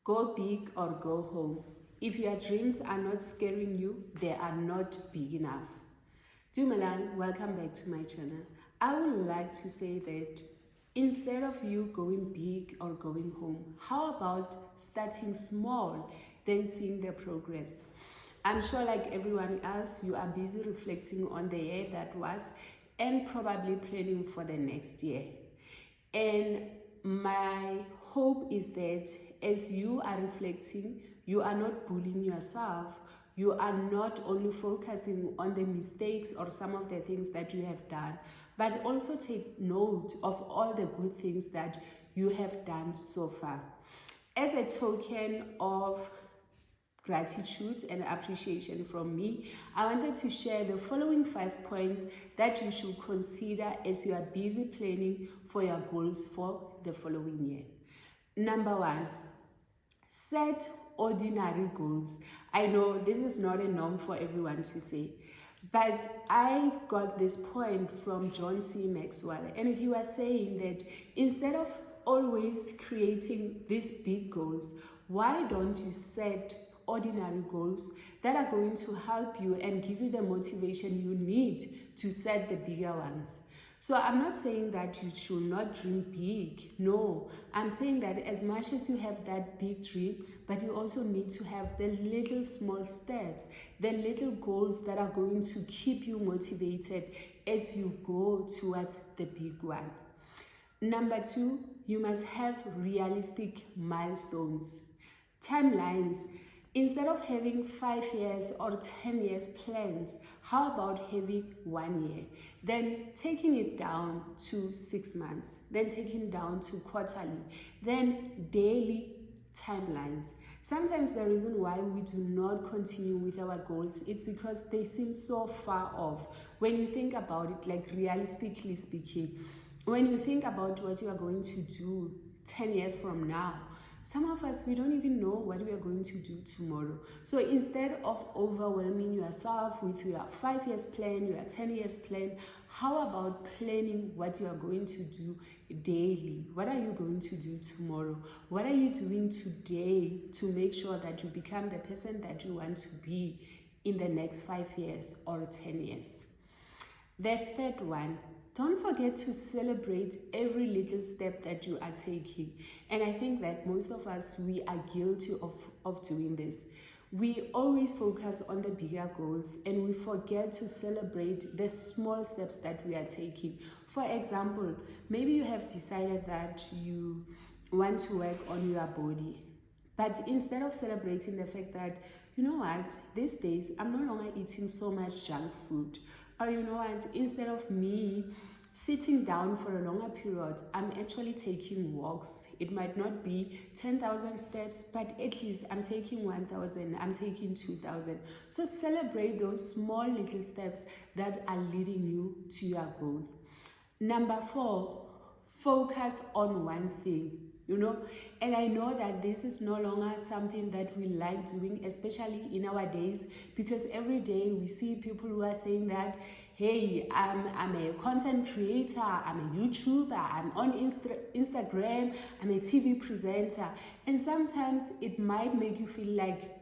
Go big or go home. If your dreams are not scaring you, they are not big enough. Dumelang, welcome back to my channel. I would like to say that instead of you going big or going home, how about starting small, then seeing the progress? I'm sure like everyone else, you are busy reflecting on the year that was and probably planning for the next year. And my hope is that as you are reflecting, you are not bullying yourself. You are not only focusing on the mistakes or some of the things that you have done, but also take note of all the good things that you have done so far. As a token of gratitude and appreciation from me, I wanted to share the following 5 points that you should consider as you are busy planning for your goals for the following year. Number 1, set ordinary goals. I know this is not a norm for everyone to say, but I got this point from John C. Maxwell, and he was saying that instead of always creating these big goals, why don't you set ordinary goals that are going to help you and give you the motivation you need to set the bigger ones? So I'm not saying that you should not dream big. No, I'm saying that as much as you have that big dream, but you also need to have the little small steps, the little goals that are going to keep you motivated as you go towards the big one. Number 2, you must have realistic milestones, timelines. Instead of having 5 years or 10 years plans, how about having 1 year? Then taking it down to 6 months, then taking it down to quarterly, then daily timelines. Sometimes the reason why we do not continue with our goals is because they seem so far off. When you think about it, like realistically speaking, when you think about what you are going to do 10 years from now, some of us, we don't even know what we are going to do tomorrow. So instead of overwhelming yourself with your 5 years plan, your 10 years plan, how about planning what you are going to do daily? What are you going to do tomorrow? What are you doing today to make sure that you become the person that you want to be in the next 5 years or 10 years? The third one, don't forget to celebrate every little step that you are taking. And I think that most of us, we are guilty of doing this. We always focus on the bigger goals and we forget to celebrate the small steps that we are taking. For example, maybe you have decided that you want to work on your body, but instead of celebrating the fact that, you know what, these days I'm no longer eating so much junk food, or you know what, instead of me sitting down for a longer period, I'm actually taking walks. It might not be 10,000 steps, but at least I'm taking 1,000, I'm taking 2,000. So celebrate those small little steps that are leading you to your goal. Number 4, focus on one thing. And I know that this is no longer something that we like doing, especially in our days, because every day we see people who are saying that, hey, I'm a content creator, I'm a YouTuber, I'm on Instagram, I'm a TV presenter. And sometimes it might make you feel like,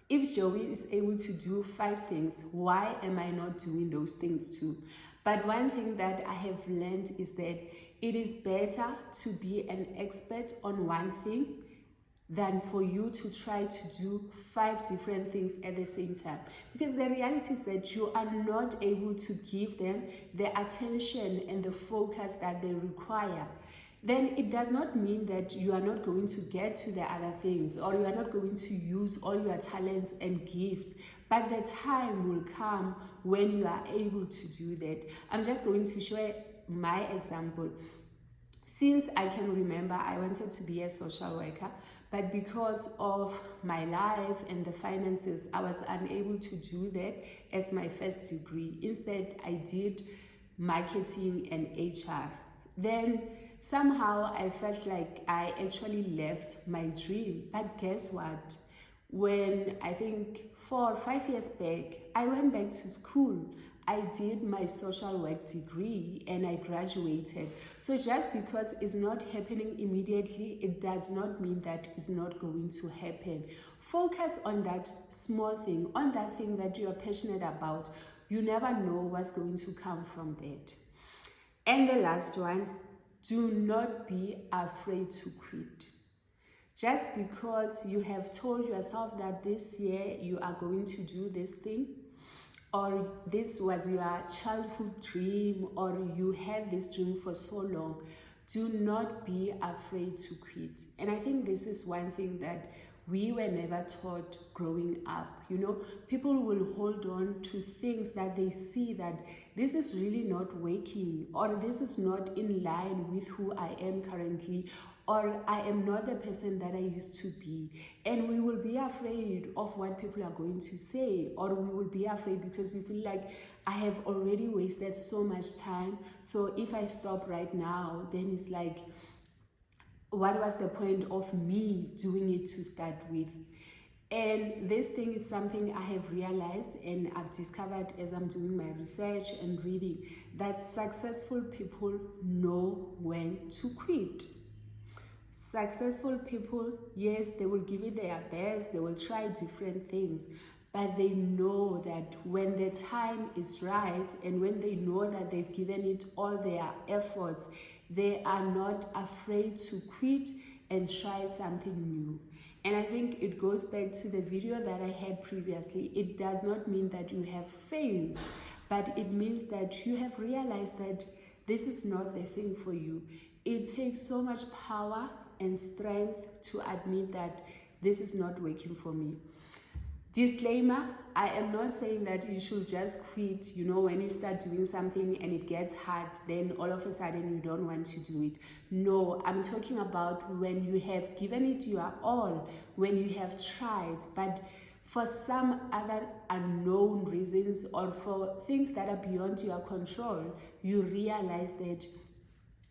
if Joey is able to do 5 things, why am I not doing those things too? But one thing that I have learned is that it is better to be an expert on one thing than for you to try to do 5 different things at the same time. Because the reality is that you are not able to give them the attention and the focus that they require. Then it does not mean that you are not going to get to the other things, or you are not going to use all your talents and gifts. But the time will come when you are able to do that. I'm just going to show my example. Since I can remember, I wanted to be a social worker, but because of my life and the finances, I was unable to do that as my first degree. Instead, I did marketing and HR. Then somehow I felt like I actually left my dream. But guess what? When I think 4 or 5 years back, I went back to school. I did my social work degree and I graduated. So just because it's not happening immediately, it does not mean that it's not going to happen. Focus on that small thing, on that thing that you are passionate about. You never know what's going to come from that. And the last one, do not be afraid to quit. Just because you have told yourself that this year you are going to do this thing, or this was your childhood dream, or you had this dream for so long, do not be afraid to quit. And I think this is one thing that we were never taught growing up. You know, people will hold on to things that they see that this is really not working, or this is not in line with who I am currently, or I am not the person that I used to be. And we will be afraid of what people are going to say, or we will be afraid because we feel like I have already wasted so much time. So if I stop right now, then it's like, what was the point of me doing it to start with? And this thing is something I have realized and I've discovered as I'm doing my research and reading, that successful people know when to quit. Successful people, yes, they will give it their best, they will try different things, but they know that when the time is right and when they know that they've given it all their efforts, they are not afraid to quit and try something new. And I think it goes back to the video that I had previously. It does not mean that you have failed, but it means that you have realized that this is not the thing for you. It takes so much power and strength to admit that this is not working for me. Disclaimer, I am not saying that you should just quit, you know, when you start doing something and it gets hard, then all of a sudden you don't want to do it. No, I'm talking about when you have given it your all, when you have tried, but for some other unknown reasons or for things that are beyond your control, you realize that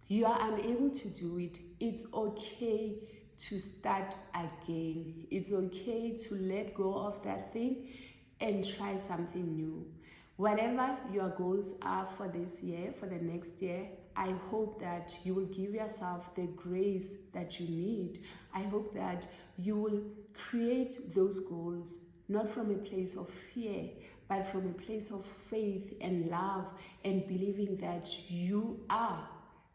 you are unable to do it. It's okay to start again. It's okay to let go of that thing and try something new. Whatever your goals are for this year, for the next year, I hope that you will give yourself the grace that you need. I hope that you will create those goals, not from a place of fear, but from a place of faith and love and believing that you are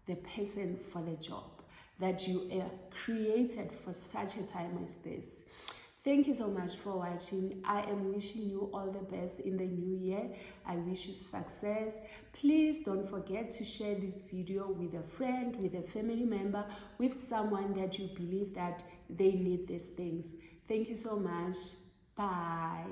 the person for the job, that you are created for such a time as this. Thank you so much for watching. I am wishing you all the best in the new year. I wish you success. Please don't forget to share this video with a friend, with a family member, with someone that you believe that they need these things. Thank you so much. Bye.